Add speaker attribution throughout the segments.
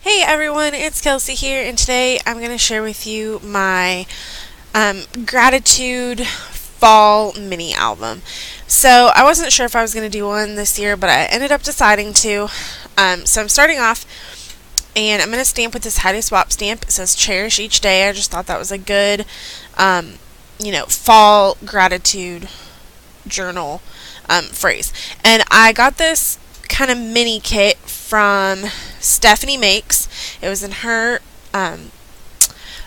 Speaker 1: Hey everyone, it's Kelsey here, and today I'm going to share with you my gratitude fall mini album. So I wasn't sure if I was going to do one this year, but I ended up deciding to. So I'm starting off, and I'm going to stamp with this Heidi Swap stamp. It says "Cherish each day." I just thought that was a good, um, fall gratitude journal phrase. And I got this kind of mini kit from Stephanie Makes. It was in her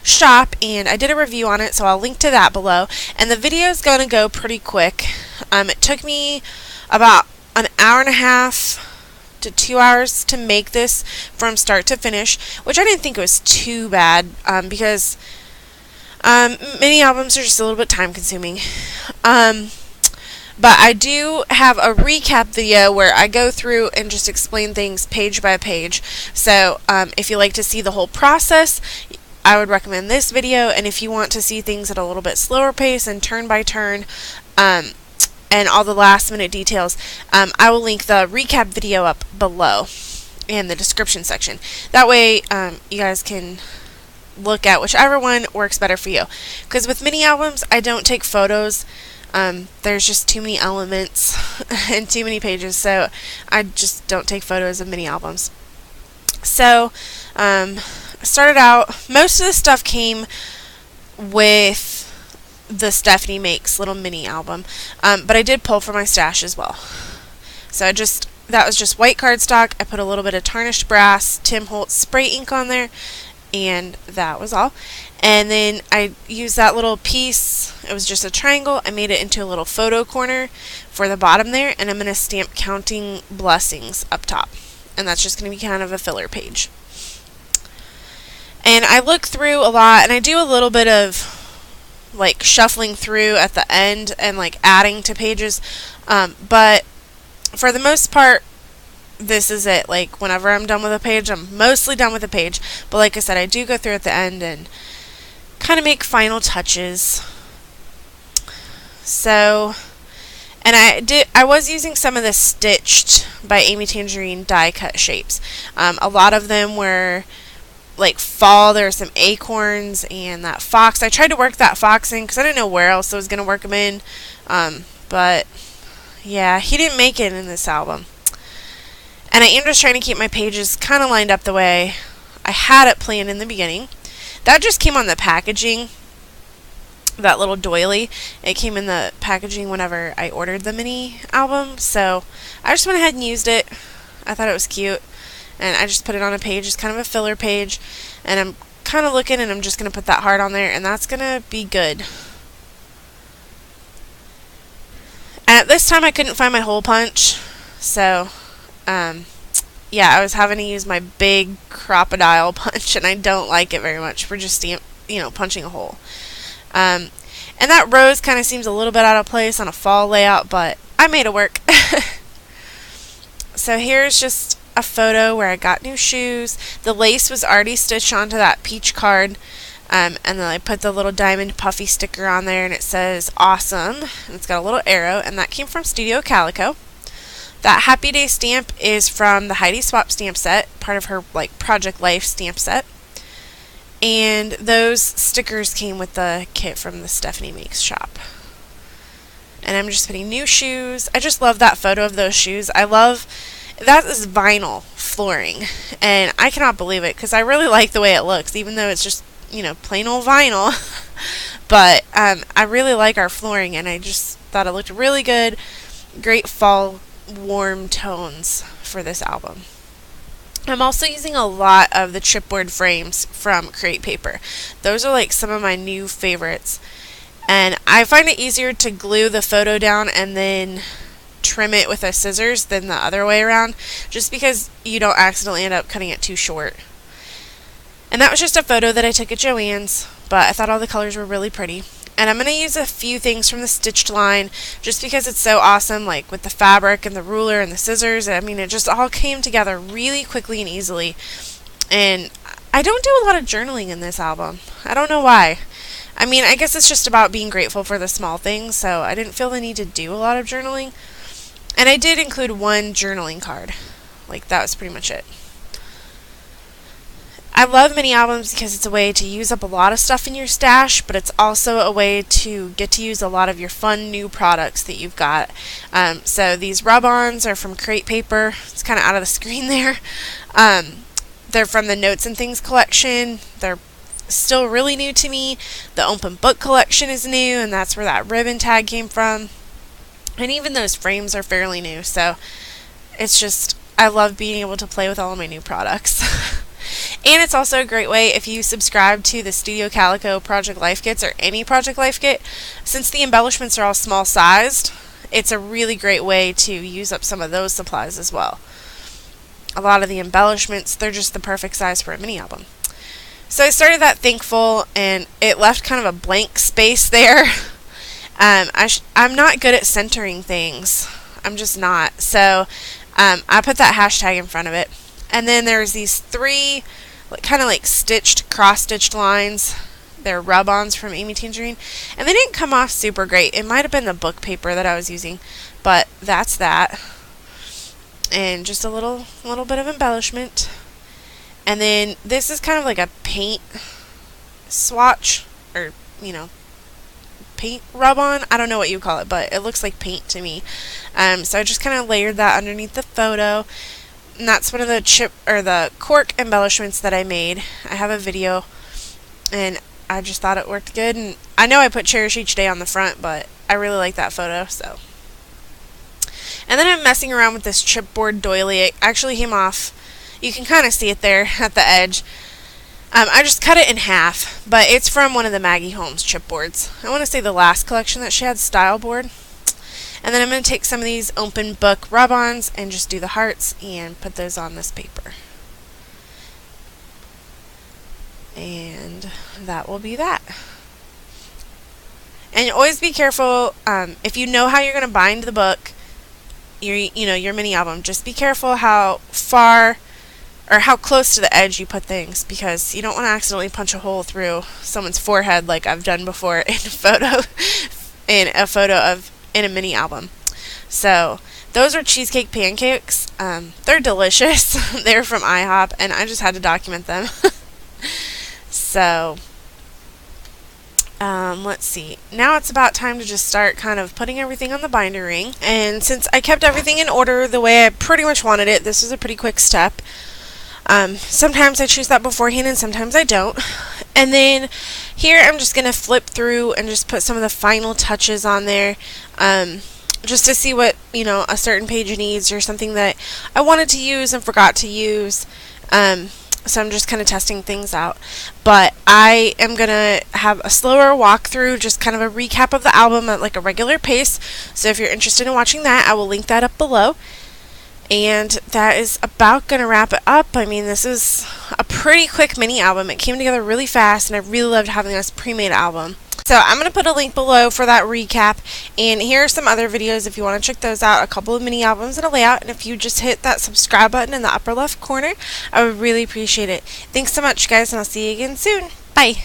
Speaker 1: shop, and I did a review on it, so I'll link to that below. And the video is going to go pretty quick. It took me about an hour and a half to 2 hours to make this from start to finish, which I didn't think was too bad because mini albums are just a little bit time consuming. But I do have a recap video where I go through and just explain things page by page. So if you like to see the whole process, I would recommend this video. And if you want to see things at a little bit slower pace and turn by turn, and all the last minute details, I will link the recap video up below in the description section. That way you guys can look at whichever one works better for you. Because with mini albums, I don't take photos. There's just too many elements and too many pages, so I just don't take photos of mini albums. So, I started out, most of the stuff came with the Stephanie Makes little mini album, but I did pull from my stash as well. So that was just white cardstock. I put a little bit of tarnished brass, Tim Holtz spray ink on there, and that was all. And then I used that little piece, it was just a triangle, I made it into a little photo corner for the bottom there, and I'm going to stamp counting blessings up top. And that's just going to be kind of a filler page. And I look through a lot, and I do a little bit of like shuffling through at the end and like adding to pages, but for the most part, this is it. Like, whenever I'm done with a page, I'm mostly done with a page. But like I said, I do go through at the end and kind of make final touches. So, and I was using some of the Stitched by Amy Tangerine die cut shapes. A lot of them were like fall. There were some acorns and that fox. I tried to work that fox in because I didn't know where else I was going to work him in. But yeah, he didn't make it in this album. And I am just trying to keep my pages kind of lined up the way I had it planned in the beginning. That just came on the packaging, that little doily. It came in the packaging whenever I ordered the mini album, so I just went ahead and used it. I thought it was cute, and I just put it on a page. It's kind of a filler page, and I'm kind of looking, and I'm just going to put that heart on there, and that's going to be good. And at this time, I couldn't find my hole punch, so yeah, I was having to use my big crocodile punch, and I don't like it very much for just punching a hole. And that rose kind of seems a little bit out of place on a fall layout, but I made it work. So here's just a photo where I got new shoes. The lace was already stitched onto that peach card, and then I put the little diamond puffy sticker on there, and it says awesome, and it's got a little arrow, and that came from Studio Calico. That Happy Day stamp is from the Heidi Swap stamp set, part of her like Project Life stamp set. And those stickers came with the kit from the Stephanie Makes shop. And I'm just putting new shoes. I just love that photo of those shoes. I love that is vinyl flooring, and I cannot believe it because I really like the way it looks, even though it's just plain old vinyl. But I really like our flooring, and I just thought it looked really good. Great fall warm tones for this album. I'm also using a lot of the chipboard frames from Create Paper. Those are like some of my new favorites. And I find it easier to glue the photo down and then trim it with a scissors than the other way around, just because you don't accidentally end up cutting it too short. And that was just a photo that I took at Joann's, but I thought all the colors were really pretty. And I'm going to use a few things from the Stitched line just because it's so awesome, like with the fabric and the ruler and the scissors. I mean, it just all came together really quickly and easily. And I don't do a lot of journaling in this album. I don't know why. I mean, I guess it's just about being grateful for the small things, so I didn't feel the need to do a lot of journaling. And I did include one journaling card. Like, that was pretty much it. I love mini albums because it's a way to use up a lot of stuff in your stash, but it's also a way to get to use a lot of your fun new products that you've got. So these rub-ons are from Crate Paper. It's kind of out of the screen there. They're from the Notes and Things collection. They're still really new to me. The Open Book collection is new, and that's where that ribbon tag came from. And even those frames are fairly new, so it's just, I love being able to play with all of my new products. And it's also a great way if you subscribe to the Studio Calico Project Life Kits or any Project Life Kit. Since the embellishments are all small sized, it's a really great way to use up some of those supplies as well. A lot of the embellishments, they're just the perfect size for a mini album. So I started that Thankful, and it left kind of a blank space there. I'm not good at centering things. I'm just not. So I put that hashtag in front of it. And then there's these 3 kind of like stitched, cross-stitched lines. They're rub-ons from Amy Tangerine. And they didn't come off super great. It might have been the book paper that I was using. But that's that. And just a little bit of embellishment. And then this is kind of like a paint swatch. Or, paint rub-on. I don't know what you call it, but it looks like paint to me. So I just kind of layered that underneath the photo. And that's one of the cork embellishments that I made. I have a video, and I just thought it worked good. And I know I put Cherish Each Day on the front, but I really like that photo, so. And then I'm messing around with this chipboard doily. It actually came off. You can kind of see it there at the edge. I just cut it in half, but it's from one of the Maggie Holmes chipboards. I want to say the last collection that she had, Style Board. And then I'm going to take some of these Open Book rub-ons and just do the hearts and put those on this paper. And that will be that. And always be careful, if you know how you're going to bind the book, your mini album, just be careful how far or how close to the edge you put things, because you don't want to accidentally punch a hole through someone's forehead like I've done before in a photo of in a mini album. So those are cheesecake pancakes. They're delicious. They're from IHOP, and I just had to document them. So let's see. Now it's about time to just start kind of putting everything on the binder ring. And since I kept everything in order the way I pretty much wanted it, this is a pretty quick step. Sometimes I choose that beforehand and sometimes I don't. And then here I'm just going to flip through and just put some of the final touches on there, just to see what, a certain page needs or something that I wanted to use and forgot to use. So I'm just kind of testing things out. But I am going to have a slower walkthrough, just kind of a recap of the album at like a regular pace. So if you're interested in watching that, I will link that up below. And that is about going to wrap it up. I mean, this is a pretty quick mini album. It came together really fast, and I really loved having this pre-made album. So I'm going to put a link below for that recap. And here are some other videos if you want to check those out. A couple of mini albums and a layout. And if you just hit that subscribe button in the upper left corner, I would really appreciate it. Thanks so much, guys, and I'll see you again soon. Bye.